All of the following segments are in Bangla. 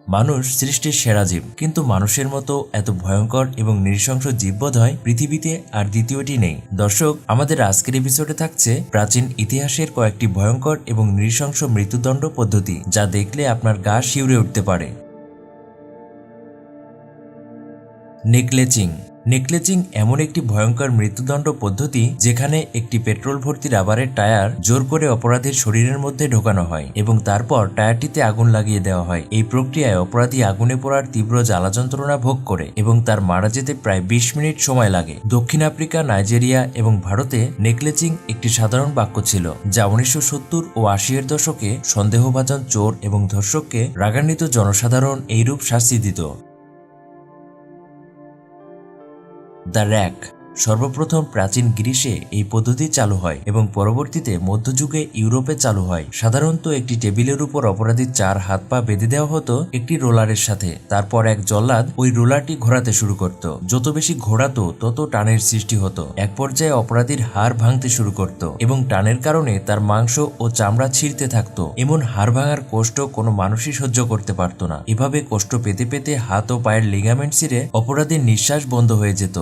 মানুষ সৃষ্টির সেরা জীব, কিন্তু মানুষের মতো এত ভয়ঙ্কর এবং নৃশংস জীব বোধহয় পৃথিবীতে আর দ্বিতীয়টি নেই। দর্শক, আমাদের আজকের এপিসোডে থাকছে প্রাচীন ইতিহাসের কয়েকটি ভয়ঙ্কর এবং নৃশংস মৃত্যুদণ্ড পদ্ধতি, যা দেখলে আপনার গা শিউরে উঠতে পারে। নেকলেচিং। নেকলেচিং এমন একটি ভয়ঙ্কর মৃত্যুদণ্ড পদ্ধতি যেখানে একটি পেট্রোল ভর্তি রাবারের টায়ার জোর করে অপরাধীর শরীরের মধ্যে ঢোকানো হয় এবং তারপর টায়ারটিতে আগুন লাগিয়ে দেওয়া হয়। এই প্রক্রিয়ায় অপরাধী আগুনে পোড়ার তীব্র জ্বালা যন্ত্রণা ভোগ করে এবং তার মারা যেতে প্রায় 20 মিনিট সময় লাগে। দক্ষিণ আফ্রিকা, নাইজেরিয়া এবং ভারতে নেকলেচিং একটি সাধারণ বাক্য ছিল, যা 1970 ও 80 এর দশকে সন্দেহভাজন চোর এবং ধর্ষককে রাগান্বিত জনসাধারণ এইরূপ শাস্তি দিত। The rack. সর্বপ্রথম প্রাচীন গ্রিসে এই পদ্ধতি চালু হয় এবং পরবর্তীতে মধ্যযুগে ইউরোপে চালু হয়। সাধারণত একটি টেবিলের উপর অপরাধীর 4 হাত পা বেঁধে দেওয়া হতো একটি রোলারের সাথে। তারপর এক জল্লাদ ওই রোলারটি ঘোরাতে শুরু করত। যত বেশি ঘোরাতো তত টানের সৃষ্টি হতো। এক পর্যায়ে অপরাধীর হাড় ভাঙতে শুরু করত এবং টানের কারণে তার মাংস ও চামড়া ছিঁড়তে থাকতো। এমন হাড় ভাঙার কষ্ট কোনো মানুষই সহ্য করতে পারত না। এভাবে কষ্ট পেতে পেতে হাত ও পায়ের লিগামেন্ট ছিঁড়ে অপরাধীর নিঃশ্বাস বন্ধ হয়ে যেত।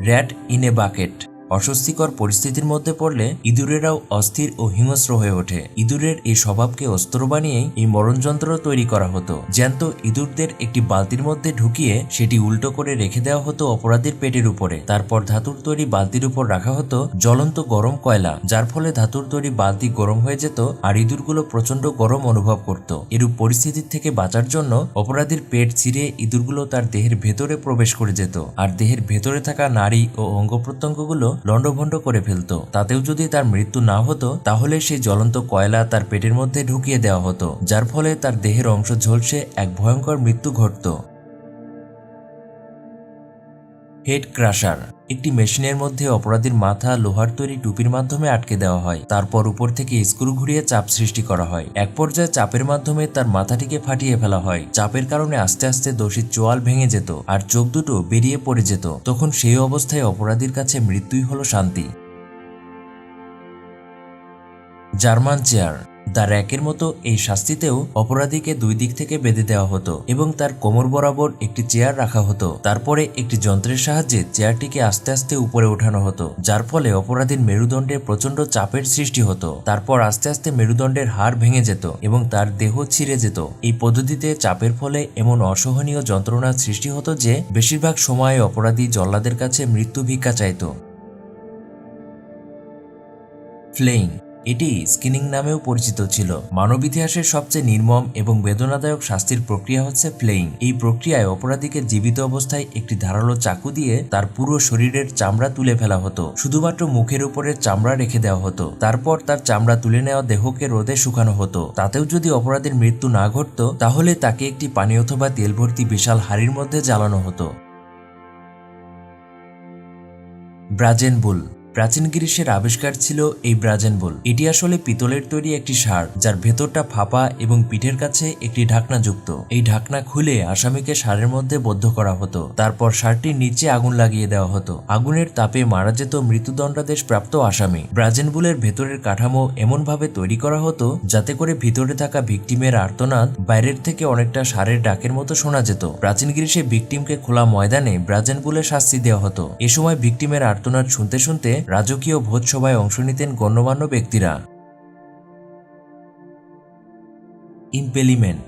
Rat in a bucket. অস্বস্তিকর পরিস্থিতির মধ্যে পড়লে ইঁদুরেরাও অস্থির ও হিংস্র হয়ে ওঠে। ইঁদুরের এই স্বভাবকে অস্ত্র বানিয়েই এই মরণযন্ত্র তৈরি করা হতো। জ্যান্ত ইঁদুরদের একটি বালতির মধ্যে ঢুকিয়ে সেটি উল্টো করে রেখে দেওয়া হতো অপরাধীর পেটের উপরে। তারপর ধাতুর তৈরি বালতির উপর রাখা হতো জ্বলন্ত গরম কয়লা, যার ফলে ধাতুর তৈরি বালতি গরম হয়ে যেত আর ইঁদুরগুলো প্রচন্ড গরম অনুভব করত। এরূপ পরিস্থিতির থেকে বাঁচার জন্য অপরাধীর পেট ছিঁড়ে ইঁদুরগুলো তার দেহের ভেতরে প্রবেশ করে যেত আর দেহের ভেতরে থাকা নাড়ি ও অঙ্গ প্রত্যঙ্গগুলো লন্ডভন্ড করে ফেলত। তাতেও যদি তার মৃত্যু না হতো, তাহলে সেই জ্বলন্ত কয়লা তার পেটের মধ্যে ঢুকিয়ে দেওয়া হতো, যার ফলে তার দেহের অংশ ঝলসে এক ভয়ঙ্কর মৃত্যু ঘটত। Head crusher. একটি মেশিনের মধ্যে অপরাধীর মাথা লোহার তৈরি টুপির মাধ্যমে আটকে দেওয়া হয়। তারপর উপর থেকে স্ক্রু ঘুরিয়ে চাপ সৃষ্টি করা হয়। এক পর্যায়ে চাপের মাধ্যমে তার মাথাটিকে ফাটিয়ে ফেলা হয়। চাপের কারণে আস্তে আস্তে দোষীর চোয়াল ভেঙে যেত আর চোখ দুটো বেরিয়ে পড়ে যেত। তখন সেই অবস্থায় অপরাধীর কাছে মৃত্যুই হলো শান্তি। German chair. দ্য র্যাকের মতো এই শাস্তিতেও অপরাধীকে 2 দিক থেকে বেঁধে দেওয়া হতো এবং তার কোমর বরাবর একটি চেয়ার রাখা হতো। তারপরে একটি যন্ত্রের সাহায্যে চেয়ারটিকে আস্তে আস্তে উপরে ওঠানো হতো, যার ফলে অপরাধীর মেরুদণ্ডে প্রচন্ড চাপের সৃষ্টি হতো। তারপর আস্তে আস্তে মেরুদণ্ডের হাড় ভেঙে যেত এবং তার দেহ ছিঁড়ে যেত। এই পদ্ধতিতে চাপের ফলে এমন অসহনীয় যন্ত্রণার সৃষ্টি হতো যে বেশিরভাগ সময় অপরাধী জল্লাদের কাছে মৃত্যু ভিক্ষা চাইত। ফ্লেইং। এটি স্কিনিং নামেও পরিচিত ছিল। মানব ইতিহাসের সবচেয়ে নির্মম এবং বেদনাদায়ক শাস্তির প্রক্রিয়া হচ্ছে ফ্লেইং। এই প্রক্রিয়ায় অপরাধীকে জীবিত অবস্থায় একটি ধারালো চাকু দিয়ে তার পুরো শরীরের চামড়া তুলে ফেলা হতো। শুধুমাত্র মুখের উপরে চামড়া রেখে দেওয়া হতো। তারপর তার চামড়া তুলে নেওয়া দেহকে রোদে শুকানো হতো। তাতেও যদি অপরাধীর মৃত্যু না ঘটত, তাহলে তাকে একটি পানি অথবা তেল ভর্তি বিশাল হাঁড়ির মধ্যে জ্বালানো হতো। ব্রাজেন বুল। প্রাচীন গ্রিসের আবিষ্কার ছিল এই ব্রাজেন বুল। এটি আসলে পিতলের তৈরি একটি ষাঁড়, যার ভেতরটা ফাঁপা এবং পিঠের কাছে একটি ঢাকনা যুক্ত। এই ঢাকনা খুলে আসামিকে ষাঁড়ের মধ্যে বদ্ধ করা হতো। তারপর ষাঁড়টির নিচে আগুন লাগিয়ে দেওয়া হতো। আগুনের তাপে মারা যেত মৃত্যুদণ্ডাদেশ প্রাপ্ত আসামি। ব্রাজেন বুলের ভেতরের কাঠামো এমনভাবে তৈরি করা হতো যাতে করে ভিতরে থাকা ভিকটিমের আর্তনাদ বাইরের থেকে অনেকটা ষাঁড়ের ডাকের মতো শোনা যেত। প্রাচীন গ্রিসে ভিকটিমকে খোলা ময়দানে ব্রাজেন বুলে শাস্তি দেওয়া হতো। এ সময় ভিকটিমের আর্তনাদ শুনতে শুনতে রাজকীয় ভোজসভায় অংশ নিতেন গণ্যমান্য ব্যক্তিরা। ইম্পেলিমেন্ট।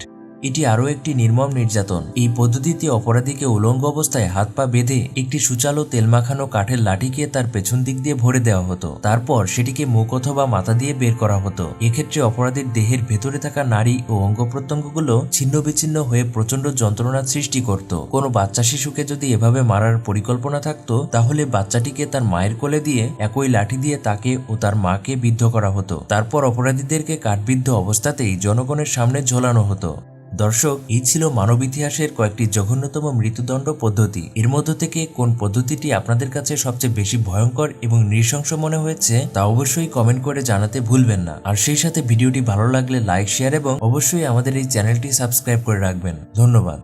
এটি আরও একটি নির্মম নির্যাতন। এই পদ্ধতিতে অপরাধীকে উলঙ্গ অবস্থায় হাত পা বেঁধে একটি সুচালো তেল মাখানো কাঠের লাঠিকে তার পেছন দিক দিয়ে ভরে দেওয়া হতো। তারপর সেটিকে মুখ অথবা মাথা দিয়ে বের করা হতো। এক্ষেত্রে অপরাধীর দেহের ভেতরে থাকা নাড়ি ও অঙ্গ প্রত্যঙ্গগুলো ছিন্ন বিচ্ছিন্ন হয়ে প্রচন্ড যন্ত্রণার সৃষ্টি করত। কোনো বাচ্চা শিশুকে যদি এভাবে মারার পরিকল্পনা থাকতো, তাহলে বাচ্চাটিকে তার মায়ের কোলে দিয়ে একই লাঠি দিয়ে তাকে ও তার মাকে বিদ্ধ করা হতো। তারপর অপরাধীদেরকে কাঠবিদ্ধ অবস্থাতেই জনগণের সামনে ঝোলানো হতো। দর্শক, এই ছিল মানব ইতিহাসের কয়েকটি জঘন্যতম মৃত্যুদণ্ড পদ্ধতি। এর মধ্য থেকে কোন পদ্ধতিটি আপনাদের কাছে সবচেয়ে বেশি ভয়ঙ্কর এবং নৃশংস মনে হয়েছে তা অবশ্যই কমেন্ট করে জানাতে ভুলবেন না। আর সেই সাথে ভিডিওটি ভালো লাগলে লাইক, শেয়ার এবং অবশ্যই আমাদের এই চ্যানেলটি সাবস্ক্রাইব করে রাখবেন। ধন্যবাদ।